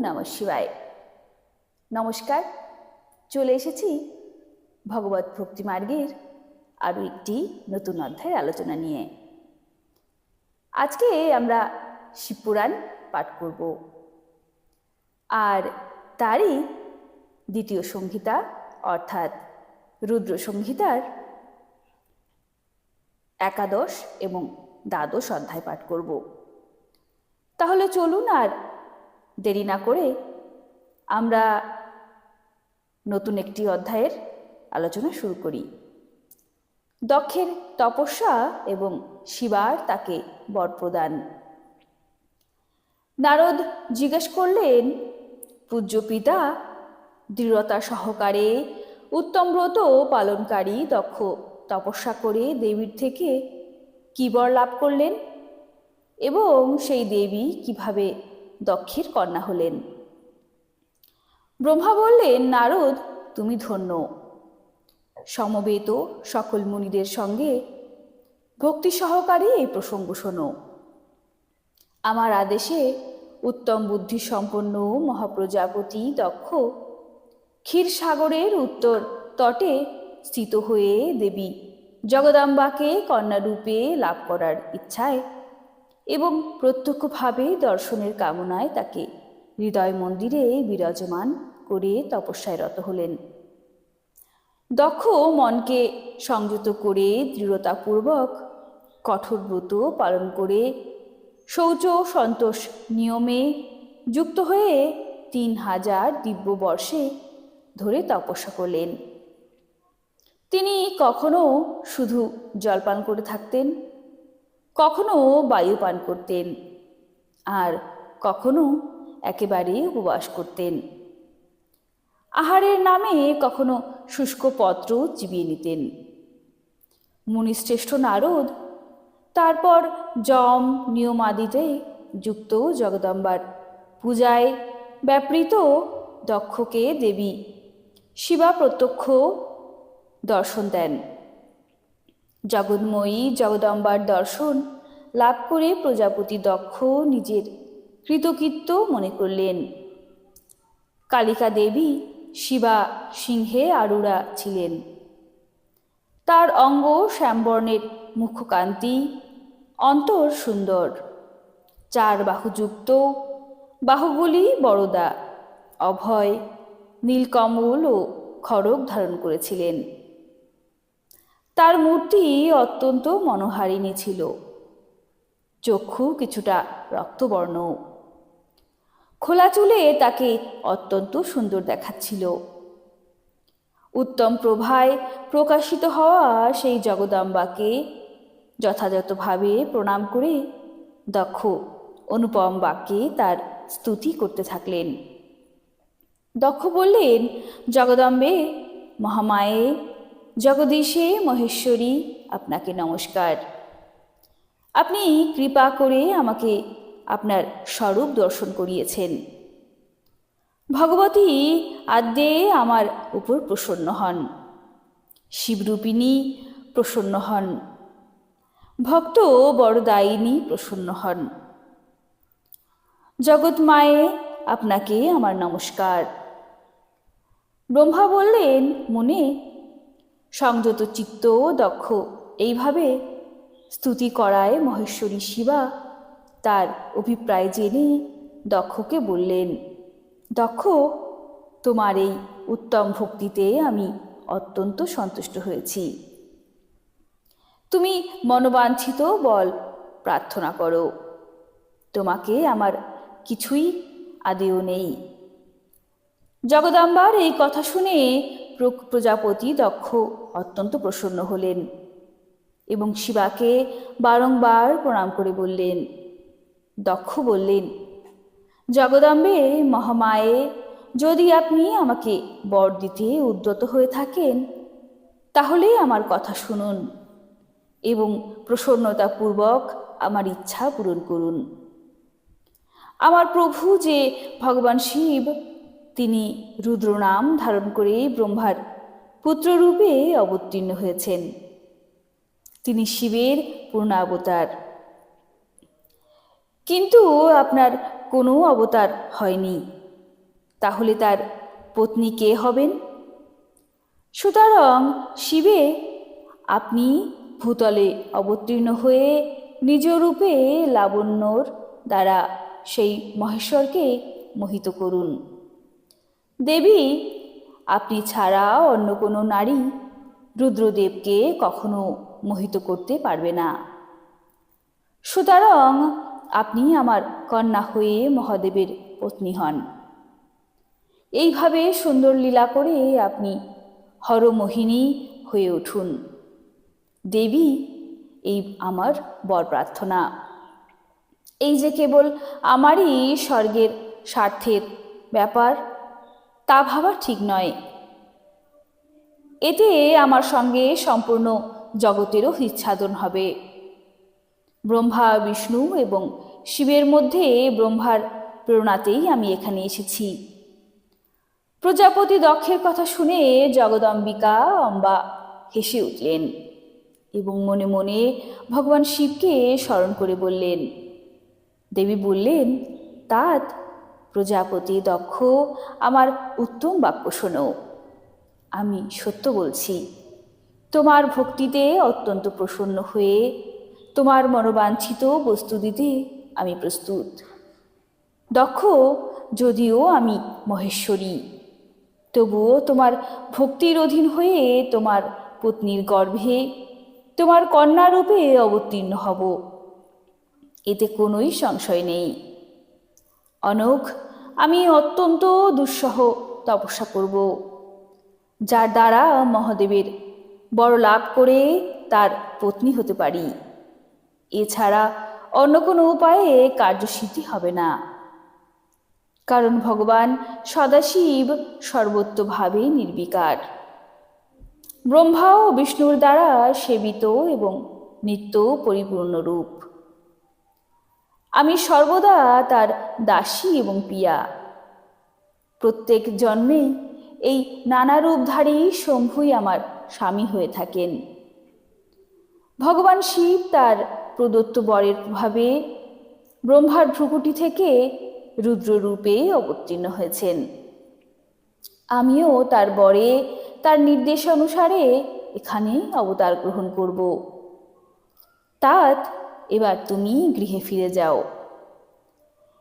নমঃ শিবায়। নমস্কার, চলে এসেছি ভগবত ভক্তি মার্গের আরও একটি নতুন অধ্যায়ের আলোচনা নিয়ে। আজকে আমরা শিবপুরাণ পাঠ করব, আর তারই দ্বিতীয় সংহিতা অর্থাৎ রুদ্র সংহিতার একাদশ এবং দ্বাদশ অধ্যায় পাঠ করব। তাহলে চলুন আর দেরি না করে আমরা নতুন একটি অধ্যায়ের আলোচনা শুরু করি। দক্ষের তপস্যা এবং শিবার তাকে বর প্রদান। নারদ জিজ্ঞেস করলেন, পূজ্য পিতা, দৃঢ়তা সহকারে উত্তম ব্রত পালনকারী দক্ষ তপস্যা করে দেবীর থেকে কী বর লাভ করলেন এবং সেই দেবী কিভাবে দক্ষের কন্যা হলেন? ব্রহ্মা বললেন, নারদ, তুমি ধন্য। সমবেত সকল মুনিদের সঙ্গে ভক্তি সহকারে এই প্রসঙ্গ শোনো। আমার আদেশে উত্তম বুদ্ধি সম্পন্ন মহাপ্রজাপতি দক্ষ ক্ষীরসাগরের উত্তর তটে স্থিত হয়ে দেবী জগদাম্বাকে কন্যারূপে লাভ করার ইচ্ছায় এবং প্রত্যক্ষভাবে দর্শনের কামনায় তাকে হৃদয় মন্দিরে বিরাজমান করে তপস্যায় রত হলেন। দক্ষ মনকে সংযত করে দৃঢ়তাপূর্বক কঠোর ব্রত পালন করে শৌচ সন্তোষ নিয়মে যুক্ত হয়ে 3000 দিব্য বর্ষে ধরে তপস্যা করলেন। তিনি কখনো শুধু জলপান করে থাকতেন, কখনো বায়ু পান করতেন, আর কখনো একেবারে উপবাস করতেন। আহারের নামে কখনো শুষ্ক পত্র চিবিয়ে নিতেন। মুনিশ্রেষ্ঠ নারদ তারপর যম নিয়মাদিতে যুক্ত জগদম্বার পূজায় ব্যাপৃত দক্ষকে দেবী শিবা প্রত্যক্ষ দর্শন দেন। জগন্ময়ী জগদম্বার দর্শন লাভ করে প্রজাপতি দক্ষ নিজের কৃতকৃত্য মনে করলেন। কালিকা দেবী শিবা সিংহে আরুড়া ছিলেন। তার অঙ্গ শ্যামবর্ণের মুখকান্তি, অন্তর সুন্দর, 4 বাহুযুক্ত, বাহুগুলি বড়দা, অভয়, নীলকমল ও খড়গ ধারণ করেছিলেন। তার মূর্তি অত্যন্ত মনোহারিণী ছিল। চক্ষু কিছুটা রক্তবর্ণ। খোলা চুলে তাকে অত্যন্ত সুন্দর দেখাচ্ছিল। উত্তম প্রভায় প্রকাশিত হওয়া সেই জগদম্বাকে যথাযথভাবে প্রণাম করে দক্ষ অনুপম বাক্যে তার স্তুতি করতে থাকলেন। দক্ষ বললেন, জগদম্বে, মহামায়ে, জগদীশে মহেশ্বরী, আপনাকে নমস্কার। আপনি কৃপা করে আমাকে আপনার স্বরূপ দর্শন করিয়েছেন। ভগবতী আদ্যে আমার উপর প্রসন্ন হন, শিবরূপিণী প্রসন্ন হন, ভক্ত বরদায়িনী প্রসন্ন হন। জগৎমায়ে, আপনাকে আমার নমস্কার। ব্রহ্মা বললেন, মুনে, সংযত চিত্ত দক্ষ এইভাবে স্তুতি করায় মহেশ্বরী শিবা তার অভিপ্রায় জেনে দক্ষকে বললেন, দক্ষ, তোমার এই উত্তম ভক্তিতে আমি অত্যন্ত সন্তুষ্ট হয়েছি। তুমি মনোবাঞ্ছিত বল প্রার্থনা করো। তোমাকে আমার কিছুই আদেও নেই। জগদম্বার এই কথা শুনে প্রজাপতি দক্ষ অত্যন্ত প্রসন্ন হলেন এবং শিবাকে বারংবার প্রণাম করে বললেন। দক্ষ বললেন, জগদম্বে, মহামায়ে, যদি আপনি আমাকে বর দিতে উদ্যত হয়ে থাকেন তাহলে আমার কথা শুনুন এবং প্রসন্নতাপূর্বক আমার ইচ্ছা পূরণ করুন। আমার প্রভু যে ভগবান শিব, তিনি রুদ্র নাম ধারণ করে ব্রহ্মার পুত্ররূপে অবতীর্ণ হয়েছেন। তিনি শিবের পূর্ণাবতার, কিন্তু আপনার কোনো অবতার হয়নি। তাহলে তার পত্নী কে হবেন? সুতরাং শিবে, আপনি ভূতলে অবতীর্ণ হয়ে নিজ রূপে লাবণ্যর দ্বারা সেই মহেশ্বরকে মোহিত করুন। দেবী, আপনি ছাড়া অন্য কোনো নারী রুদ্রদেবকে কখনো মোহিত করতে পারবে না। সুতরাং আপনি আমার কন্যা হয়ে মহাদেবের পত্নী হন। এইভাবে সুন্দর লীলা করে আপনি হরমোহিনী হয়ে উঠুন। দেবী, এই আমার বর প্রার্থনা। এই যে কেবল আমারই স্বর্গের স্বার্থের ব্যাপার, তা ভাবা ঠিক নয়। এতে আমার সঙ্গে সম্পূর্ণ জগতেরও হিচ্ছাদন হবে। ব্রহ্মা, বিষ্ণু এবং শিবের মধ্যে ব্রহ্মার প্রেরণাতেই আমি এখানে এসেছি। প্রজাপতি দক্ষের কথা শুনে জগদম্বিকা অম্বা হেসে উঠলেন এবং মনে মনে ভগবান শিবকে স্মরণ করে বললেন। দেবী বললেন, তাত প্রজাপতি দক্ষ, আমার উত্তম বাক্য শোনো। আমি সত্য বলছি, তোমার ভক্তিতে অত্যন্ত প্রসন্ন হয়ে তোমার মনোবাঞ্ছিত বস্তু দিতে আমি প্রস্তুত। দক্ষ, যদিও আমি মহেশ্বরী, তবুও তোমার ভক্তির অধীন হয়ে তোমার পত্নীর গর্ভে তোমার কন্যা রূপে অবতীর্ণ হব, এতে কোনোই সংশয় নেই। অনঘ, আমি অত্যন্ত দুঃসহ তপস্যা করব, যার দ্বারা মহাদেবের বড় লাভ করে তার পত্নী হতে পারি। এছাড়া অন্য কোনো উপায়ে কার্যসিদ্ধি হবে না, কারণ ভগবান সদাশিব সর্বত্রভাবে নির্বিকার, ব্রহ্মা ও বিষ্ণুর দ্বারা সেবিত এবং নিত্য পরিপূর্ণ রূপ। আমি সর্বদা তার দাসী এবং পিয়া। প্রত্যেক জন্মে এই নানা রূপধারী শম্ভুই আমার স্বামী হয়ে থাকেন। ভগবান শিব তার প্রদত্ত বরের প্রভাবে ব্রহ্মার ভ্রুকুটি থেকে রুদ্ররূপে অবতীর্ণ হয়েছেন। আমিও তার বরে তার নির্দেশ অনুসারে এখানে অবতার গ্রহণ করব। তাত এবার তুমি গৃহে ফিরে যাও।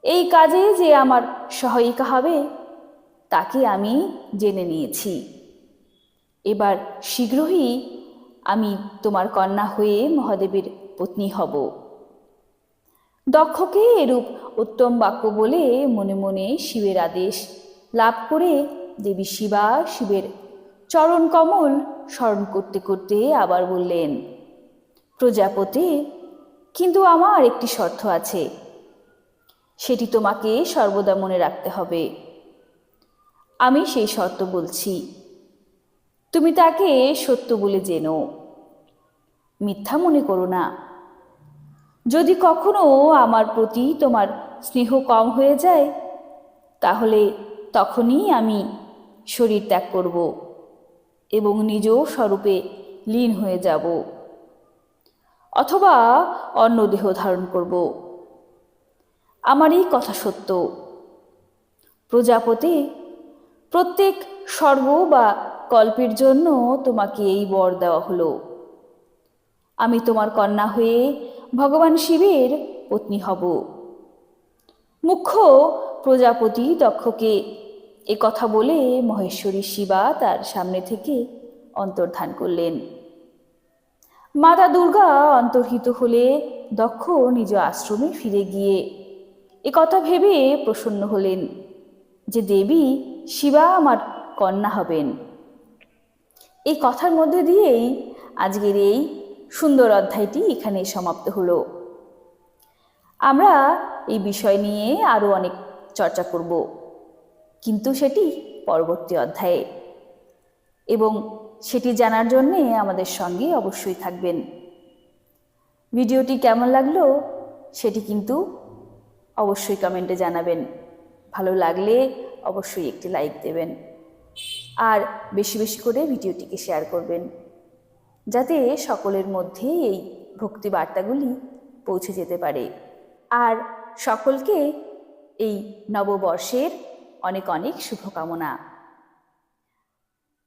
এই কাজে যে আমার সহায়িকা হবে তাকে আমি জেনে নিয়েছি। এবার শীঘ্রই আমি তোমার কন্যা হয়ে মহাদেবের পত্নী হব। দক্ষকে এরূপ উত্তম বাক্য বলে মনে মনে শিবের আদেশ লাভ করে দেবী শিবা শিবের চরণ কমল স্মরণ করতে করতে আবার বললেন, প্রজাপতি, কিন্তু আমার একটি শর্ত আছে, সেটি তোমাকে সর্বদা মনে রাখতে হবে। আমি সেই শর্ত বলছি, তুমি তাকে সত্য বলে জেনো, মিথ্যা মনে করো না। যদি কখনো আমার প্রতি তোমার স্নেহ কম হয়ে যায়, তাহলে তখনই আমি শরীর ত্যাগ করব এবং নিজ স্বরূপে লীন হয়ে যাব, অথবা অন্য দেহ ধারণ করব। আমার এই কথা সত্য। প্রজাপতি, প্রত্যেক স্বর্গ বা কল্পের জন্য তোমাকে এই বর দেওয়া হলো। আমি তোমার কন্যা হয়ে ভগবান শিবের পত্নী হব। মুখ্য প্রজাপতি দক্ষকে এ কথা বলে মহেশ্বরী শিবা তার সামনে থেকে অন্তর্ধান করলেন। মাতা দুর্গা অন্তর্হিত হলে দক্ষ নিজ আশ্রমে ফিরে গিয়ে এ কথা ভেবে প্রসন্ন হলেন যে দেবী শিবা আমার কন্যা হবেন। এই কথার মধ্যে দিয়েই আজকের এই সুন্দর অধ্যায়টি এখানে সমাপ্ত হলো। আমরা এই বিষয় নিয়ে আরও অনেক চর্চা করব, কিন্তু সেটি পরবর্তী অধ্যায়ে, এবং সেটি জানার জন্যে আমাদের সঙ্গে অবশ্যই থাকবেন। ভিডিওটি কেমন লাগলো সেটি কিন্তু অবশ্যই কমেন্টে জানাবেন। ভালো লাগলে অবশ্যই একটি লাইক দেবেন, আর বেশি বেশি করে ভিডিওটিকে শেয়ার করবেন, যাতে সকলের মধ্যে এই ভক্তি বার্তাগুলি পৌঁছে যেতে পারে। আর সকলকে এই নববর্ষের অনেক অনেক শুভকামনা।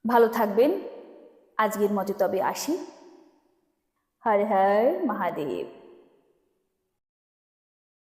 ভালো থাকবেন। আজকের মতো তবে আসি। হর হর মহাদেব।